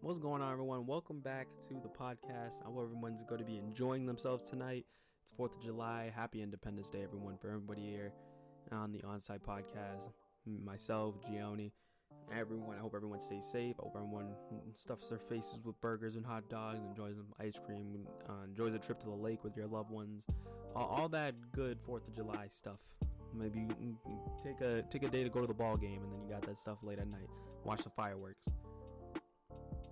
What's going on, everyone? Welcome back to the podcast. I hope everyone's going to be enjoying themselves tonight. It's 4th of July. Happy Independence Day, everyone, for everybody here on the Onside Podcast. Myself, Gioni, everyone. I hope everyone stays safe. I hope everyone stuffs their faces with burgers and hot dogs, enjoys some ice cream, enjoys a trip to the lake with your loved ones. All that good 4th of July stuff. Maybe you take a day to go to the ball game, and then you got that stuff late at night. Watch the fireworks.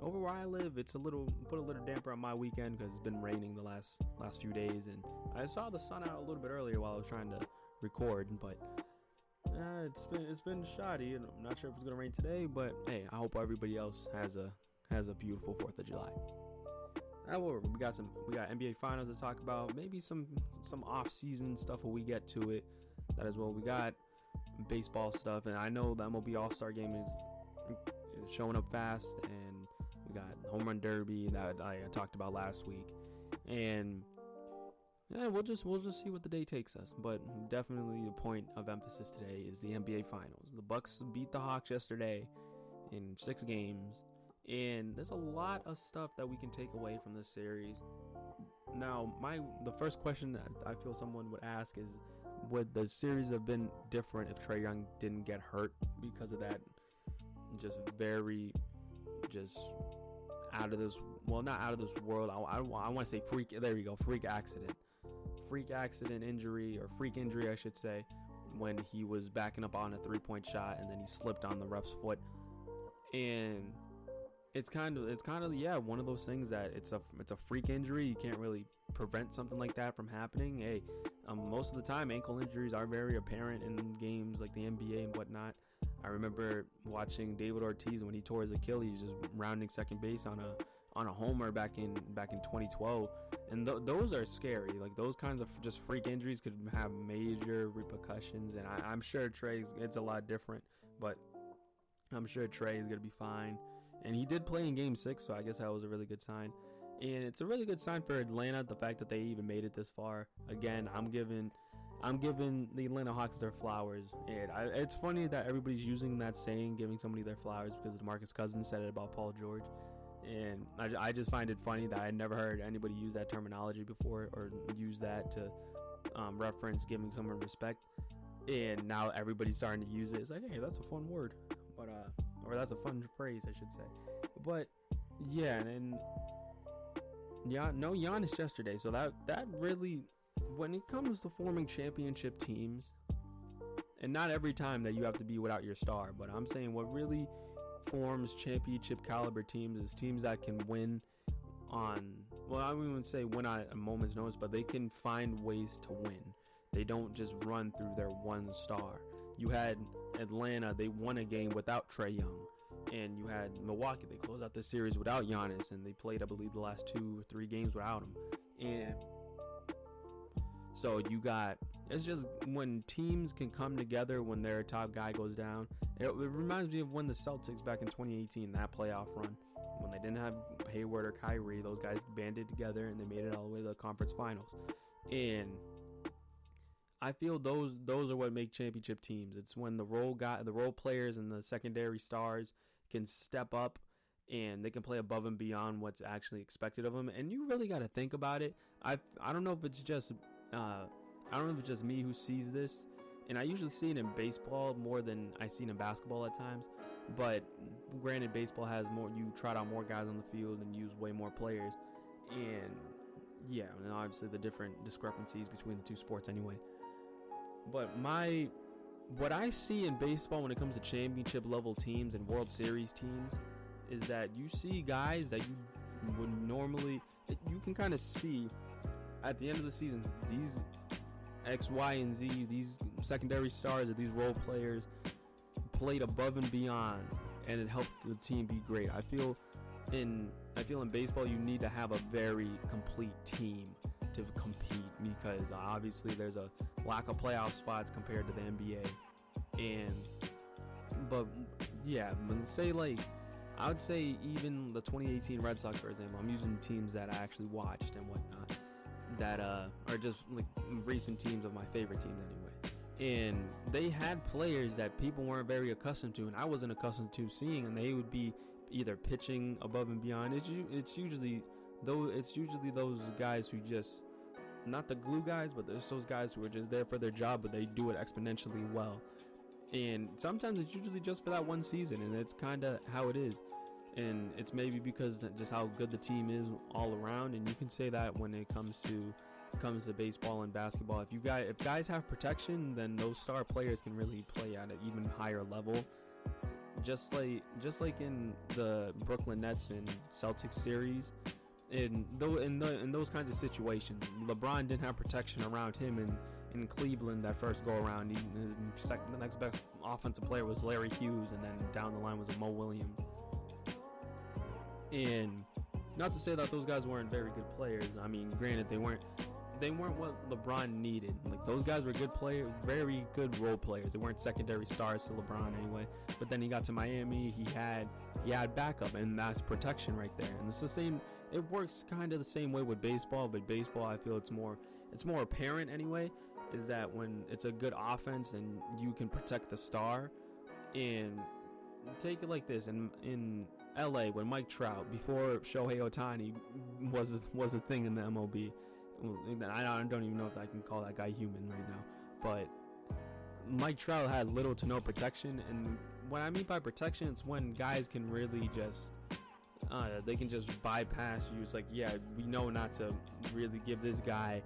Over where I live, it's put a little damper on my weekend because it's been raining the last few days, and I saw the sun out a little bit earlier while I was trying to record, but it's been shoddy, and I'm not sure if it's gonna rain today. But hey, I hope everybody else has a beautiful 4th of July. However, we got NBA finals to talk about, maybe some off-season stuff when we get to it. That as well. We got baseball stuff, and I know the MLB All-Star Game is showing up fast, and we got Home Run Derby that I talked about last week, and yeah, we'll just see what the day takes us. But definitely the point of emphasis today is the NBA Finals. The Bucks beat the Hawks yesterday in 6 games, and there's a lot of stuff that we can take away from this series. Now, the first question that I feel someone would ask is, would the series have been different if Trae Young didn't get hurt because of that out of this, well, not out of this world, I want to say freak accident injury, or freak injury I should say, when he was backing up on a 3-point shot and then he slipped on the ref's foot. And it's kind of one of those things that it's a freak injury. You can't really prevent something like that from happening. Hey, most of the time ankle injuries are very apparent in games like the NBA and whatnot. I remember watching David Ortiz when he tore his Achilles, just rounding second base on a homer back in 2012, and those are scary. Like, those kinds of just freak injuries could have major repercussions, and I'm sure it's a lot different, but I'm sure Trae is gonna be fine. And he did play in Game 6, so I guess that was a really good sign. And it's a really good sign for Atlanta, the fact that they even made it this far. Again, I'm giving the Atlanta Hawks their flowers. And it's funny that everybody's using that saying, giving somebody their flowers, because DeMarcus Cousins said it about Paul George. And I just find it funny that I had never heard anybody use that terminology before, or use that to reference giving someone respect. And now everybody's starting to use it. It's like, hey, that's a fun word. But or that's a fun phrase, I should say. But yeah, and no Giannis yesterday, so that really, when it comes to forming championship teams, and not every time that you have to be without your star, but I'm saying what really forms championship caliber teams is teams that can win on, well, I wouldn't say win on a moment's notice, but they can find ways to win. They don't just run through their one star. You had Atlanta, they won a game without Trae Young. And you had Milwaukee, they closed out the series without Giannis, and they played, I believe, the last 2 or 3 games without him. And so it's just when teams can come together when their top guy goes down. It reminds me of when the Celtics back in 2018, that playoff run, when they didn't have Hayward or Kyrie, those guys banded together and they made it all the way to the conference finals. And I feel those are what make championship teams. It's when the role players and the secondary stars can step up and they can play above and beyond what's actually expected of them. And you really got to think about it. I don't know if it's just me who sees this, and I usually see it in baseball more than I see it in basketball at times. But granted, baseball has more, you trot out more guys on the field and use way more players, and yeah, and obviously the different discrepancies between the two sports anyway. But what I see in baseball when it comes to championship level teams and World Series teams is that you see guys that you would normally, you can kind of see at the end of the season, these X, Y, and Z, these secondary stars or these role players played above and beyond, and it helped the team be great. I feel in baseball you need to have a very complete team to compete, because obviously there's a lack of playoff spots compared to the NBA. But yeah, I would say even the 2018 Red Sox, for example, I'm using teams that I actually watched and whatnot, that are just like recent teams of my favorite teams anyway. And they had players that people weren't very accustomed to, and I wasn't accustomed to seeing, and they would be either pitching above and beyond. It's usually those guys who just, not the glue guys, but there's those guys who are just there for their job, but they do it exponentially well. And sometimes it's usually just for that one season, and it's kind of how it is. And it's maybe because just how good the team is all around. And you can say that when it comes to baseball and basketball. If guys have protection, then those star players can really play at an even higher level. Just like in the Brooklyn Nets and Celtics series, in those kinds of situations, LeBron didn't have protection around him in Cleveland that first go around. The next best offensive player was Larry Hughes, and then down the line was Mo Williams. And not to say that those guys weren't very good players. I mean, granted, they weren't what LeBron needed. Like, those guys were good players, very good role players. They weren't secondary stars to LeBron anyway. But then he got to Miami, he had backup, and that's protection right there. And it's the same. It works kind of the same way with baseball, but baseball, I feel it's more apparent anyway, is that when it's a good offense and you can protect the star. And take it like this, in LA, when Mike Trout, before Shohei Ohtani was a thing in the MLB, I don't even know if I can call that guy human right now, but Mike Trout had little to no protection. And what I mean by protection, it's when guys can really just they can just bypass you. It's like, yeah, we know not to really give this guy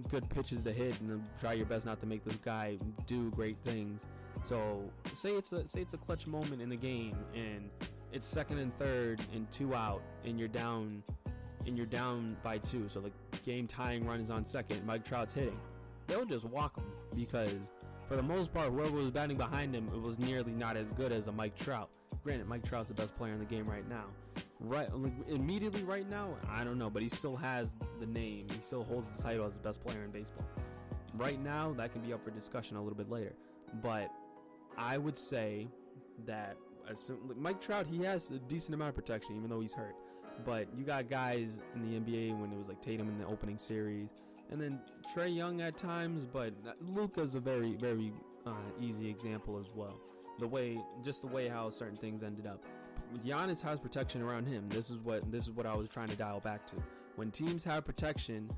good pitches to hit, and try your best not to make this guy do great things. So say it's a clutch moment in the game, and it's second and third and 2 out, and you're down by 2. So the game tying run is on second. Mike Trout's hitting. They'll just walk him, because for the most part, whoever was batting behind him, it was nearly not as good as a Mike Trout. Granted, Mike Trout's the best player in the game right now. Immediately right now, I don't know, but he still has the name. He still holds the title as the best player in baseball. Right now, that can be up for discussion a little bit later. But I would say that Mike Trout, he has a decent amount of protection, even though he's hurt. But you got guys in the NBA when it was like Tatum in the opening series, and then Trae Young at times, but Luka's a very, very easy example as well. The way how certain things ended up. Giannis has protection around him. This is what I was trying to dial back to. When teams have protection,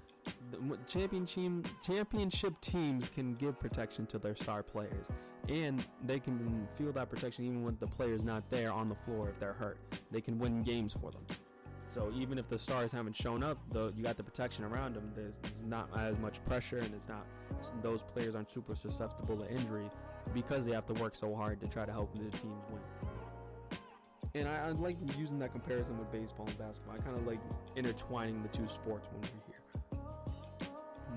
championship teams can give protection to their star players, and they can feel that protection even when the player's not there on the floor. If they're hurt, they can win games for them. So even if the stars haven't shown up, though, you got the protection around them. There's not as much pressure, and those players aren't super susceptible to injury because they have to work so hard to try to help the teams win. And I like using that comparison with baseball and basketball. I kind of like intertwining the two sports when we're here.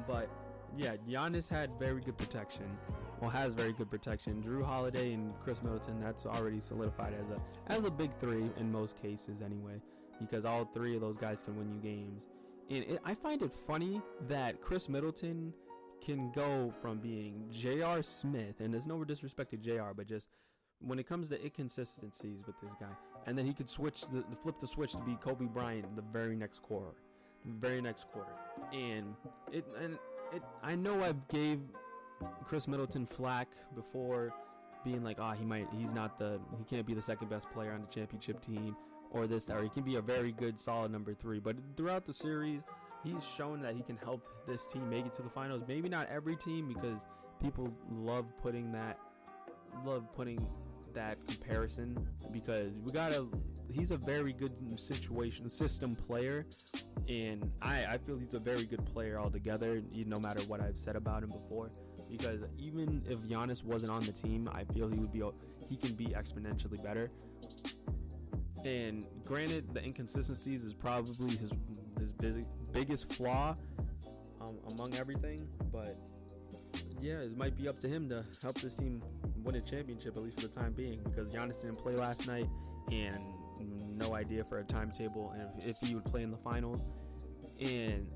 But yeah, Giannis had very good protection. Well, has very good protection. Drew Holiday and Chris Middleton, that's already solidified as a big three in most cases anyway, because all three of those guys can win you games. And I find it funny that Chris Middleton can go from being J.R. Smith, and there's no disrespect to J.R., but just when it comes to inconsistencies with this guy, and then he could flip the switch to be Kobe Bryant the very next quarter. And I know I gave Chris Middleton flack before, being like, he can't be the second best player on the championship team, or he can be a very good solid number 3. But throughout the series, he's shown that he can help this team make it to the finals. Maybe not every team, because people love putting that comparison, because he's a very good system player, and I feel he's a very good player altogether, no matter what I've said about him before, because even if Giannis wasn't on the team, I feel he can be exponentially better. And granted, the inconsistencies is probably his biggest flaw among everything, but yeah, it might be up to him to help this team win a championship, at least for the time being, because Giannis didn't play last night, and no idea for a timetable and if he would play in the finals. And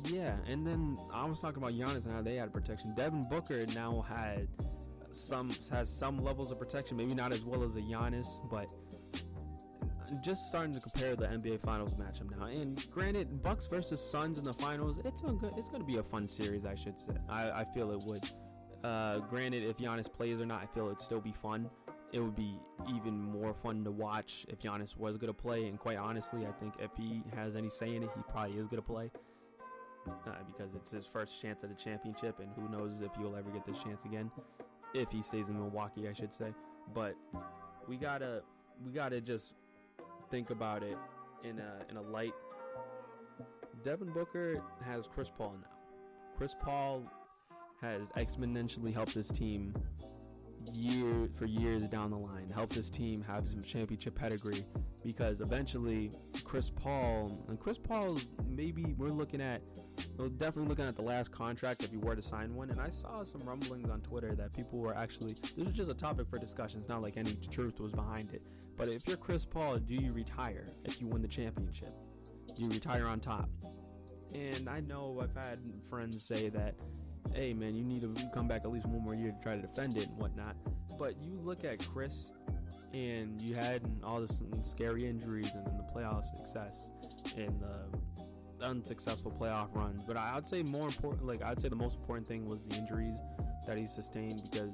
yeah, and then I was talking about Giannis and how they had protection. Devin Booker now has some levels of protection, maybe not as well as a Giannis, but just starting to compare the NBA Finals matchup now. And granted, Bucks versus Suns in the finals, it's going to be a fun series, I should say. I feel it would. Granted, if Giannis plays or not, I feel it'd still be fun. It would be even more fun to watch if Giannis was going to play. And quite honestly, I think if he has any say in it, he probably is going to play. Because it's his first chance at a championship, and who knows if he'll ever get this chance again. If he stays in Milwaukee, I should say. But we gotta just think about it in a light. Devin Booker has Chris Paul now. Chris Paul has exponentially helped this team years down the line, helped this team have some championship pedigree, because eventually Chris Paul, maybe we're definitely looking at the last contract if he were to sign one. And I saw some rumblings on Twitter that people were actually, this was just a topic for discussion, it's not like any truth was behind it, but if you're Chris Paul, do you retire if you win the championship? Do you retire on top? And I know I've had friends say that, hey man, you need to come back at least one more year to try to defend it and whatnot. But you look at Chris, and you had all this scary injuries, and then the playoff success and the unsuccessful playoff runs. But I'd say more important, I'd say the most important thing was the injuries that he sustained, because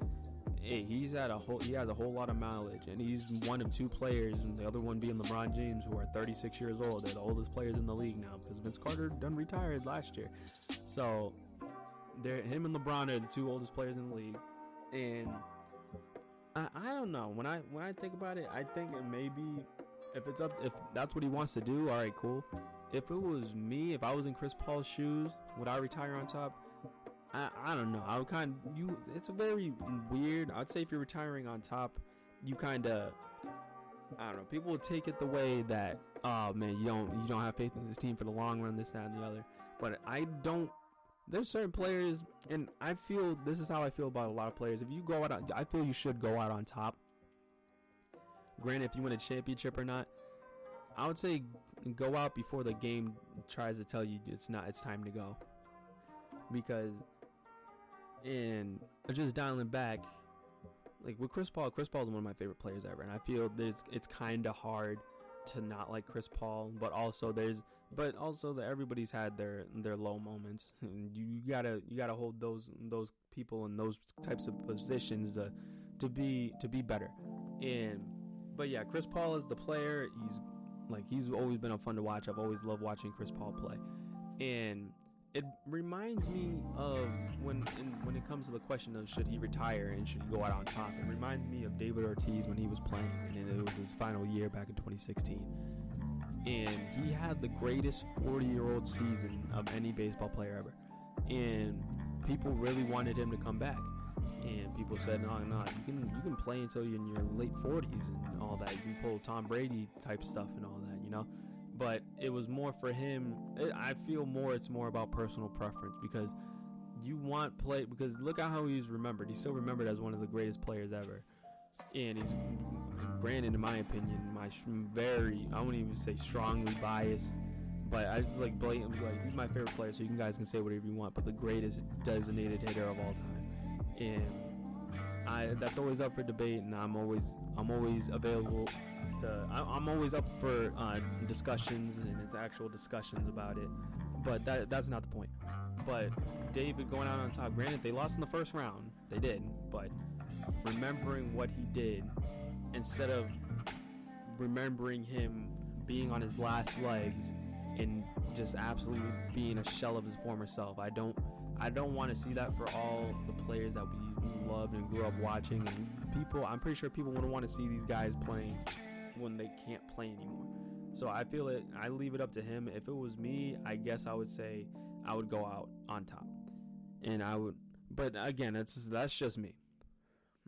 hey, he has a whole lot of mileage, and he's one of two players, and the other one being LeBron James, who are 36 years old. They're the oldest players in the league now, because Vince Carter done retired last year. So him and LeBron are the two oldest players in the league. And I don't know, when I think about it, I think it maybe, if that's what he wants to do, all right, cool. If it was me, if I was in Chris Paul's shoes, would I retire on top? I don't know. I would it's a very weird. I'd say if you're retiring on top, you kind of, I don't know. People would take it the way that, oh man, you don't have faith in this team for the long run, this, that, and the other. But I don't. There's certain players, and I feel this is how I feel about a lot of players. If you go out, I feel you should go out on top. Granted, if you win a championship or not, I would say go out before the game tries to tell you it's time to go. Because, and just dialing back, like with Chris Paul is one of my favorite players ever, and I feel it's kind of hard to not like Chris Paul, but also that everybody's had their low moments, and you gotta hold those people in those types of positions to be better. But yeah, Chris Paul is the player. He's always been a fun to watch. I've always loved watching Chris Paul play, and it reminds me of when it comes to the question of should he retire and should he go out on top. It reminds me of David Ortiz when he was playing, and it was his final year back in 2016. And he had the greatest 40-year-old season of any baseball player ever. And people really wanted him to come back. And people said, no, you can play until you're in your late 40s and all that. You can pull Tom Brady type stuff and all that, you know. But it was more for him. I feel it's more about personal preference, because you want because look at how he's remembered. He's still remembered as one of the greatest players ever. And he's, granted, in my opinion, I won't even say strongly biased, but I just blatantly he's my favorite player, so you guys can say whatever you want, but the greatest designated hitter of all time. And that's always up for debate, and I'm always available to, I'm always up for discussions, and it's actual discussions about it, but that's not the point. But David going out on top, granted they lost in the first round, they did, but remembering what he did, instead of remembering him being on his last legs and just absolutely being a shell of his former self, I don't want to see that for all the players that we loved and grew up watching. And I'm pretty sure people wouldn't want to see these guys playing when they can't play anymore. So I leave it up to him. If it was me, I guess I would say I would go out on top, and but again, that's just me.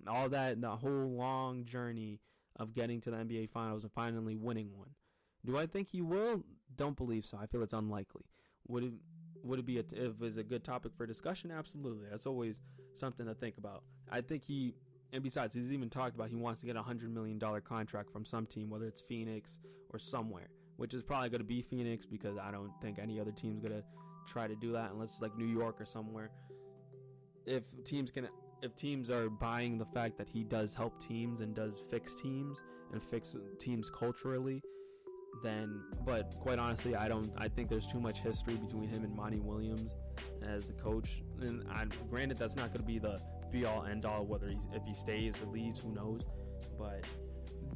All that, the whole long journey of getting to the NBA Finals and finally winning one. Do I think he will? Don't believe so. I feel it's unlikely. Would it be if it's a good topic for discussion? Absolutely. That's always something to think about. I think and besides, he's even talked about he wants to get a $100 million contract from some team, whether it's Phoenix or somewhere, which is probably going to be Phoenix, because I don't think any other team's going to try to do that unless it's like New York or somewhere. If teams are buying the fact that he does help teams and does fix teams and fix teams culturally, then, but quite honestly, I think there's too much history between him and Monty Williams as the coach. And granted, that's not going to be the be all end all, if he stays or leaves, who knows. But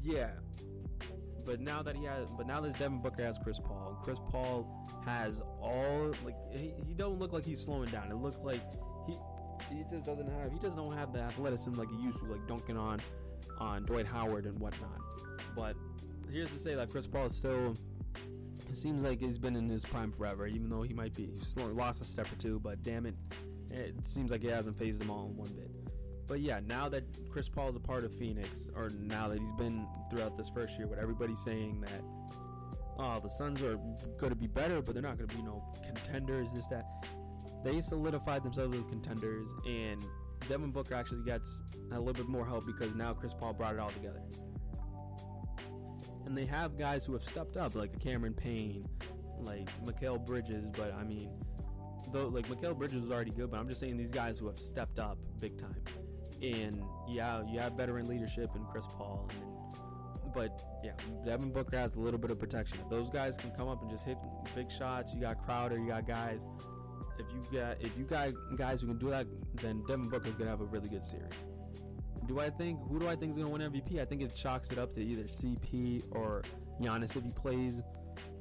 Yeah. But now that Devin Booker has Chris Paul, and Chris Paul has all, like, he don't look like he's slowing down. It looks like he just don't have the athleticism like he used to, like dunking on Dwight Howard and whatnot. But here's to say that Chris Paul is still, it seems like he's been in his prime forever, even though he's lost a step or two, but damn it, it seems like it hasn't phased him all in one bit. But yeah, now that Chris Paul is a part of Phoenix, or now that he's been throughout this first year, with everybody saying that, oh, the Suns are going to be better, but they're not going to be contenders, this, that. They solidified themselves as contenders, and Devin Booker actually gets a little bit more help because now Chris Paul brought it all together. And they have guys who have stepped up, like a Cameron Payne, like Mikal Bridges, but I mean, though, like Mikal Bridges was already good, but I'm just saying these guys who have stepped up big time. And yeah, you have veteran leadership in Chris Paul, but yeah, Devin Booker has a little bit of protection. If those guys can come up and just hit big shots, you got Crowder, you got guys. If you got guys who can do that, then Devin Booker's gonna have a really good series. Who do I think is gonna win MVP? I think it chalks it up to either CP or Giannis if he plays.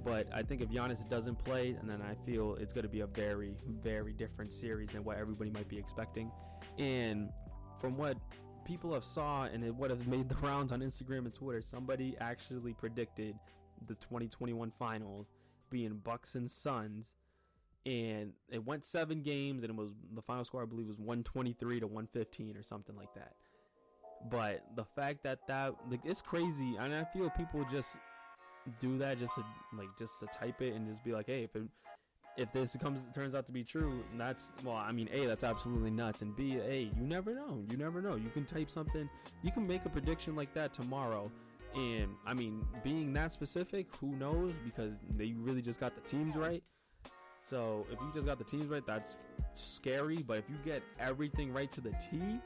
But I think if Giannis doesn't play, and then I feel it's gonna be a very, very different series than what everybody might be expecting. And from what people have saw and it would have made the rounds on Instagram and Twitter, somebody actually predicted the 2021 finals being Bucks and Suns, and it went 7 games, and it was the final score I believe was 123 to 115 or something like that. But the fact that like, it's crazy, and I feel people just do that just to type it and just be like, hey, if this turns out to be true, that's, well, I mean, A, that's absolutely nuts, and B, A, you never know. You can type something, you can make a prediction like that tomorrow, and I mean, being that specific, who knows, because they really just got the teams right. So if you just got the teams right, that's scary. But if you get everything right to the T,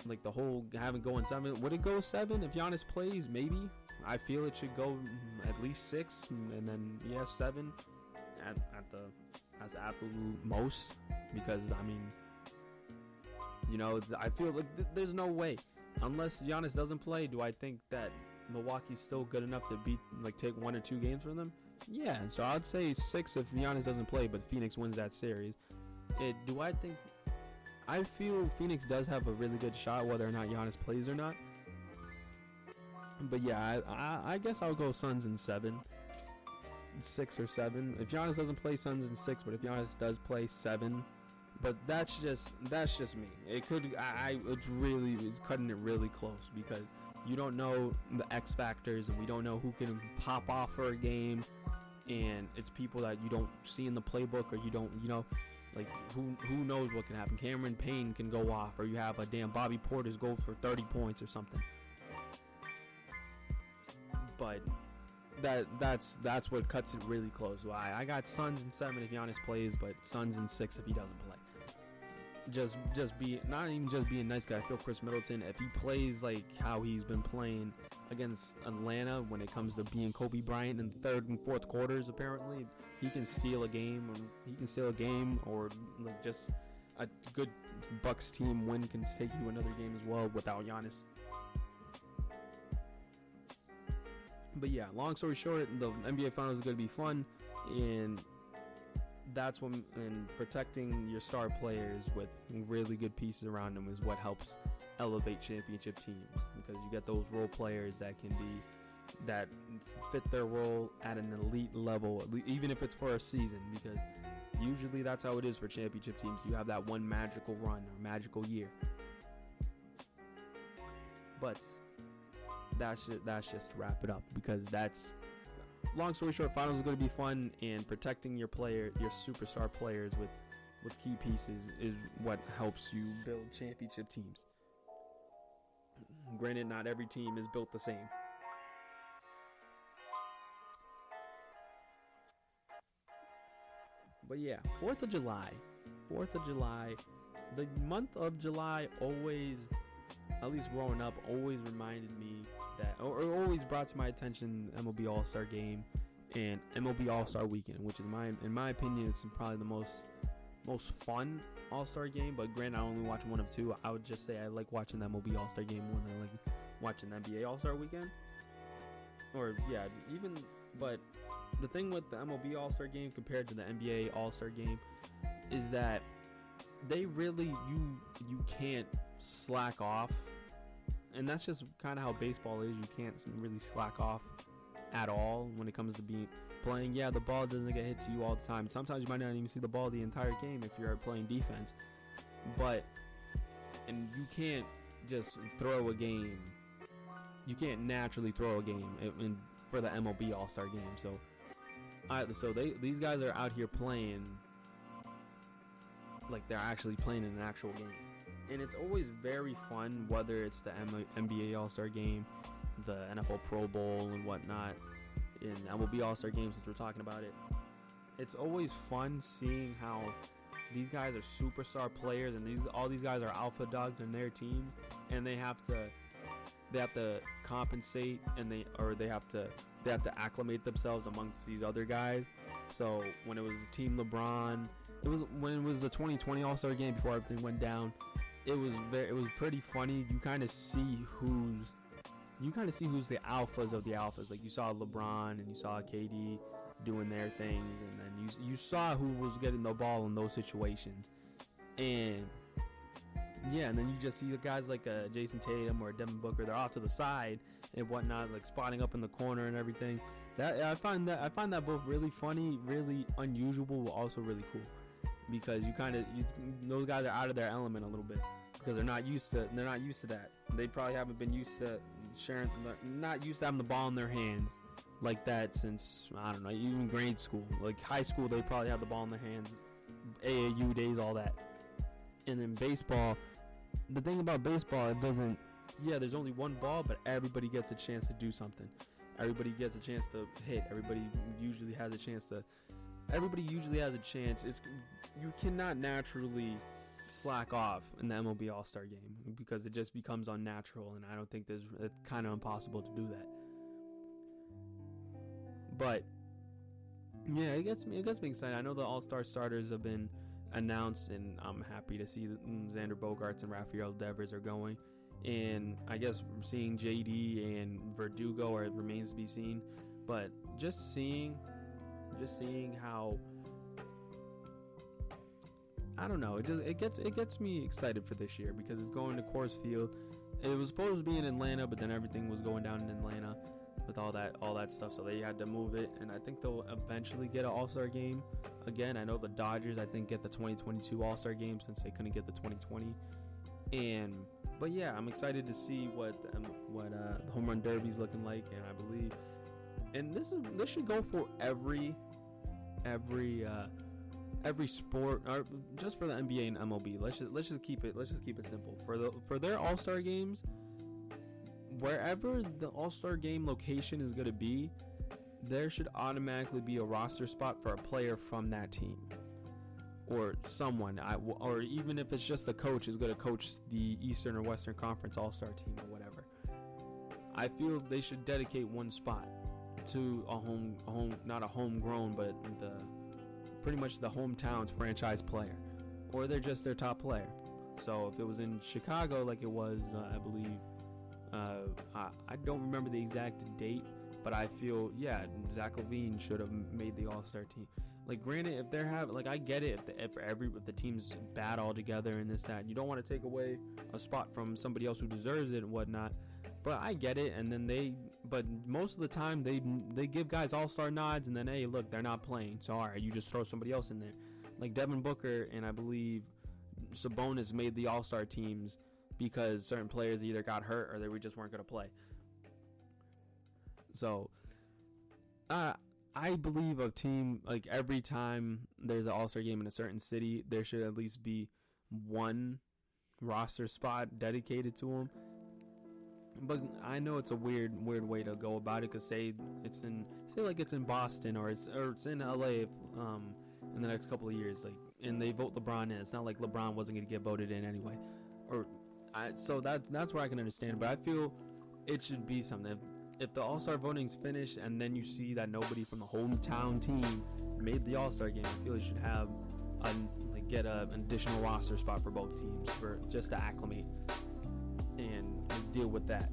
like the whole having going 7, would it go 7 if Giannis plays? Maybe. I feel it should go at least 6, and then 7 as the absolute most, because I mean, I feel like there's no way, unless Giannis doesn't play, do I think that Milwaukee's still good enough to take 1 or 2 games from them? Yeah, so I'd say 6 if Giannis doesn't play, but Phoenix wins that series. I feel Phoenix does have a really good shot whether or not Giannis plays or not. But yeah, I guess I'll go Suns in 7. 6 or 7. If Giannis doesn't play, Suns in 6, but if Giannis does play, 7. But that's just me. It's cutting it really close because you don't know the X factors, and we don't know who can pop off for a game, and it's people that you don't see in the playbook, or you don't, like who knows what can happen. Cameron Payne can go off, or you have a damn Bobby Portis go for 30 points or something. But that's what cuts it really close. I got Suns in 7 if Giannis plays, but Suns in 6 if he doesn't play. Not even just being nice guy. I feel Chris Middleton, if he plays like how he's been playing against Atlanta when it comes to being Kobe Bryant in the 3rd and 4th quarters, apparently he can steal a game, or like just a good Bucks team win can take you another game as well without Giannis. But yeah, long story short, the NBA Finals is going to be fun, and that's when, and protecting your star players with really good pieces around them is what helps elevate championship teams, because you get those role players that fit their role at an elite level, even if it's for a season, because usually that's how it is for championship teams. You have that one magical run or magical year. But that's just to wrap it up, because that's, long story short, finals is going to be fun, and protecting your superstar players with key pieces is what helps you build championship teams. Granted, not every team is built the same. But yeah, 4th of July, the month of July always, at least growing up, always reminded me that, or always brought to my attention, MLB All-Star Game and MLB All-Star Weekend, which is in my opinion, it's probably the most fun All-Star Game. But granted, I only watch one of 2. I would just say I like watching the MLB All-Star Game more than I like watching the NBA All-Star Weekend. or yeah, even. But the thing with the MLB All-Star Game compared to the NBA All-Star Game is that they really you can't slack off, and that's just kind of how baseball is. You can't really slack off at all when it comes to playing. Yeah, the ball doesn't get hit to you all the time. Sometimes you might not even see the ball the entire game if you're playing defense. And you can't just throw a game. You can't naturally throw a game for the MLB All-Star Game. So these guys are out here playing like they're actually playing in an actual game. And it's always very fun, whether it's the NBA All-Star Game, the NFL Pro Bowl and whatnot, in MLB All-Star Game, since we're talking about it. It's always fun seeing how these guys are superstar players, and all these guys are alpha dogs in their teams, and they have to compensate, and they have to acclimate themselves amongst these other guys. So when it was Team LeBron, when it was the 2020 All-Star Game before everything went down, it was pretty funny. You kind of see who's the alphas of the alphas. Like, you saw LeBron and you saw KD doing their things, and then you saw who was getting the ball in those situations. And yeah, and then you just see the guys like Jason Tatum or Devin Booker. They're off to the side and whatnot, like spotting up in the corner and everything. I find that both really funny, really unusual, but also really cool, because those guys are out of their element a little bit, because they're not used to that. They probably haven't been used to not used to having the ball in their hands like that since, I don't know, even grade school. Like high school, they probably have the ball in their hands, AAU days, all that. And then baseball, the thing about baseball, there's only one ball, but everybody gets a chance to do something. Everybody gets a chance to hit. Everybody usually has a chance. You cannot naturally slack off in the MLB All-Star Game, because it just becomes unnatural, and I don't think it's kind of impossible to do that. But yeah, it gets me excited. I know the All-Star starters have been announced, and I'm happy to see that Xander Bogaerts and Rafael Devers are going, and I guess seeing JD and Verdugo remains to be seen. But just seeing how, I don't know, it gets me excited for this year, because it's going to Coors Field. It was supposed to be in Atlanta, but then everything was going down in Atlanta with all that stuff, so they had to move it. And I think they'll eventually get an All-Star Game again. I know the Dodgers, I think, get the 2022 All-Star Game since they couldn't get the 2020. But yeah, I'm excited to see what the home run derby's looking like, and I believe, and this should go for every sport, or just for the NBA and MLB. Let's just keep it simple for their All-Star games. Wherever the All-Star Game location is going to be, there should automatically be a roster spot for a player from that team, or someone, or even if it's just the coach is going to coach the Eastern or Western Conference All-Star team or whatever. I feel they should dedicate one spot to a home, not a homegrown, but pretty much the hometown's franchise player, or they're just their top player. So if it was in Chicago, like it was, I believe, I don't remember the exact date, but I feel, yeah, Zach LaVine should have made the All-Star team. Like, granted, if they're I get it, if the team's bad altogether and this, that, you don't want to take away a spot from somebody else who deserves it and whatnot, but I get it. And then but most of the time they give guys All-Star nods, and then, hey, look, they're not playing, so all right, you just throw somebody else in there. Like Devin Booker and I believe Sabonis made the All-Star teams because certain players either got hurt or they just weren't going to play. So I believe a team, like, every time there's an All-Star game in a certain city, there should at least be one roster spot dedicated to them. But I know it's a weird way to go about it, because say it's in Boston or it's in LA in the next couple of years, like, and they vote LeBron in. It's not like LeBron wasn't going to get voted in anyway. So that's where I can understand. But I feel it should be something. If the All-Star voting's finished and then you see that nobody from the hometown team made the All-Star game, I feel it should have get an additional roster spot for both teams, for just to acclimate and deal with that.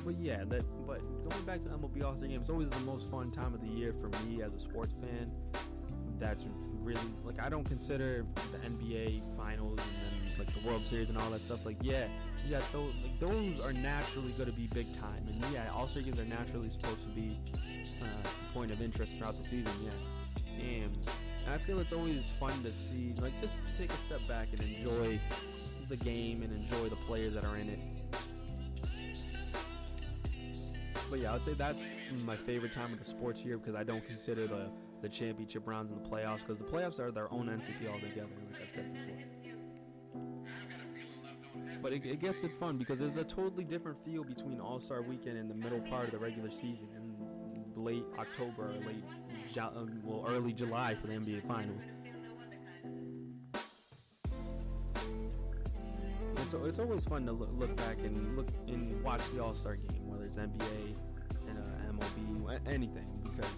But yeah, but going back to the MLB All-Star Game, it's always the most fun time of the year for me as a sports fan. That's really, like, I don't consider the NBA Finals and then, like, the World Series and all that stuff, like, yeah, those are naturally going to be big time. And, yeah, All-Star Games are naturally supposed to be a point of interest throughout the season, yeah. And I feel it's always fun to see, like, just take a step back and enjoy the game and enjoy the players that are in it. But yeah, I would say that's my favorite time of the sports year, because I don't consider the championship rounds and the playoffs, because the playoffs are their own entity altogether, like I've said before. But it gets it fun, because there's a totally different feel between All-Star Weekend and the middle part of the regular season, and late October or early July for the NBA Finals. So it's always fun to look back and watch the All-Star Game, whether it's NBA and MLB, anything, because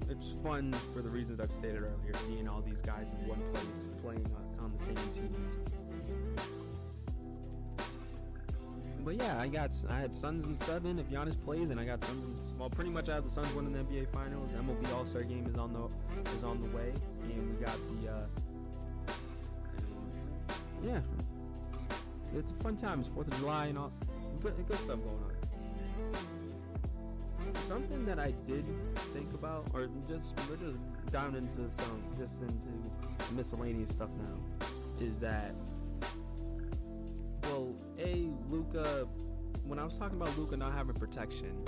it's fun for the reasons I've stated earlier, seeing all these guys in one place playing on the same teams. But yeah, I had Suns in 7 if Giannis plays, and I got Suns. Well, pretty much I have the Suns winning the NBA Finals. MLB All-Star Game is on the way, and we got yeah. It's a fun time. It's 4th of July and all. Good stuff going on. Something that I did think about, or we're just down into into miscellaneous stuff now, is that, well, Luka, when I was talking about Luka not having protection,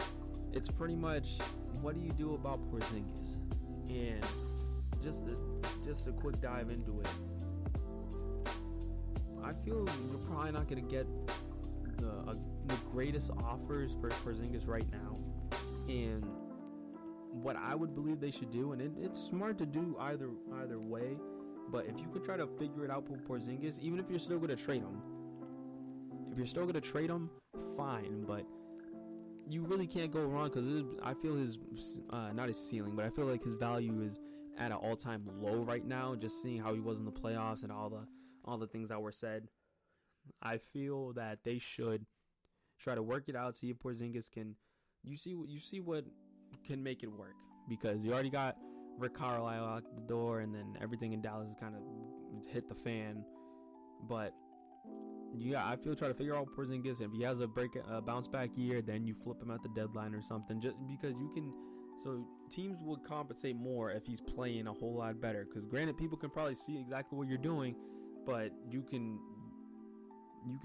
it's pretty much, what do you do about Porzingis? And just a quick dive into it. I feel you're probably not going to get the greatest offers for Porzingis right now. And what I would believe they should do, and it's smart to do either way, but if you could try to figure it out with Porzingis, even if you're still going to trade him, fine, but you really can't go wrong, because I feel his, not his ceiling, but I feel like his value is at an all-time low right now, just seeing how he was in the playoffs and all the things that were said. I feel that they should try to work it out, see if Porzingis can. You see what can make it work, because you already got Rick Carlisle out the door, and then everything in Dallas kind of hit the fan. But yeah, I feel try to figure out Porzingis. If he has a bounce back year, then you flip him at the deadline or something, just because you can. So teams would compensate more if he's playing a whole lot better. Because granted, people can probably see exactly what you're doing, but you can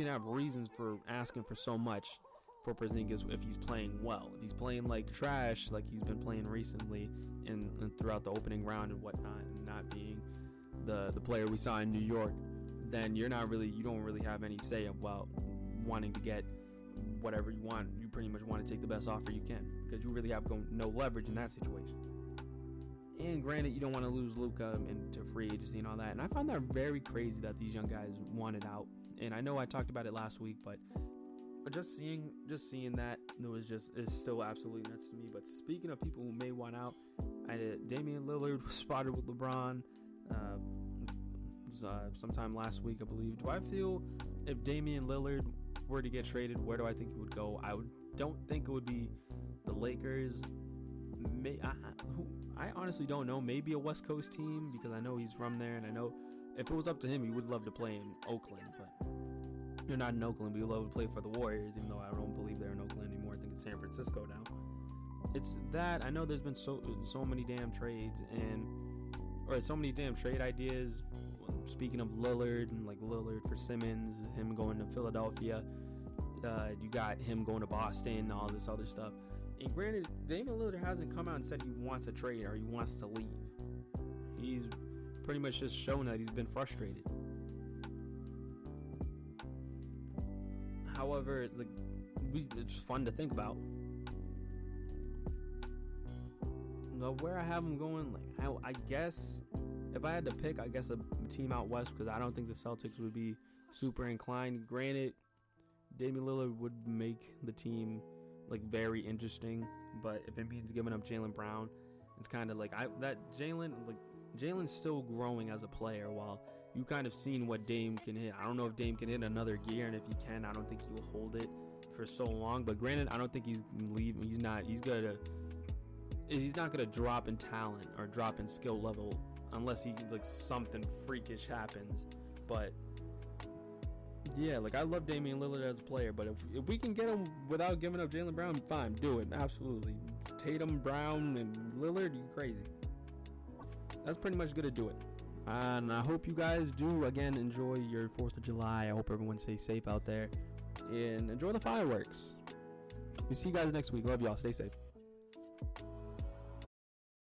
have reasons for asking for so much for Porzingis if he's playing well. If he's playing like trash, like he's been playing recently and throughout the opening round and whatnot, and not being the player we saw in New York, then you don't really have any say about wanting to get whatever you want. You pretty much want to take the best offer you can, because you really have no leverage in that situation. And granted, you don't want to lose Luka into free agency and all that. And I find that very crazy that these young guys wanted out. And I know I talked about it last week, but just seeing that, it's still absolutely nuts to me. But speaking of people who may want out, Damian Lillard was spotted with LeBron sometime last week, I believe. Do I feel if Damian Lillard were to get traded, where do I think he would go? Don't think it would be the Lakers. I honestly don't know. Maybe a West Coast team, because I know he's from there, and I know if it was up to him, he would love to play in Oakland. But you're not in Oakland, but he would love to play for the Warriors, even though I don't believe they're in Oakland anymore. I think it's San Francisco now. It's that I know there's been so many damn trades or so many damn trade ideas. Speaking of Lillard, and like Lillard for Simmons, him going to Philadelphia, you got him going to Boston, all this other stuff. And granted, Damian Lillard hasn't come out and said he wants a trade or he wants to leave. He's pretty much just shown that he's been frustrated. However, it's fun to think about. Where I have him going, I guess if I had to pick, I guess a team out west, because I don't think the Celtics would be super inclined. Granted, Damian Lillard would make the team very interesting, but if Embiid's giving up Jaylen Brown, it's kind of Jalen's still growing as a player, while you kind of seen what Dame can hit. I don't know if Dame can hit another gear, and if he can, I don't think he will hold it for so long. But granted, I don't think he's leaving. He's not gonna drop in talent or drop in skill level unless he like something freakish happens. But yeah, like I love Damian Lillard as a player, but if we can get him without giving up Jaylen Brown, fine, do it, absolutely. Tatum, Brown, and Lillard, you crazy. That's pretty much gonna do it. And I hope you guys do again enjoy your 4th of July. I hope everyone stays safe out there and enjoy the fireworks. We see you guys next week. Love y'all. Stay safe.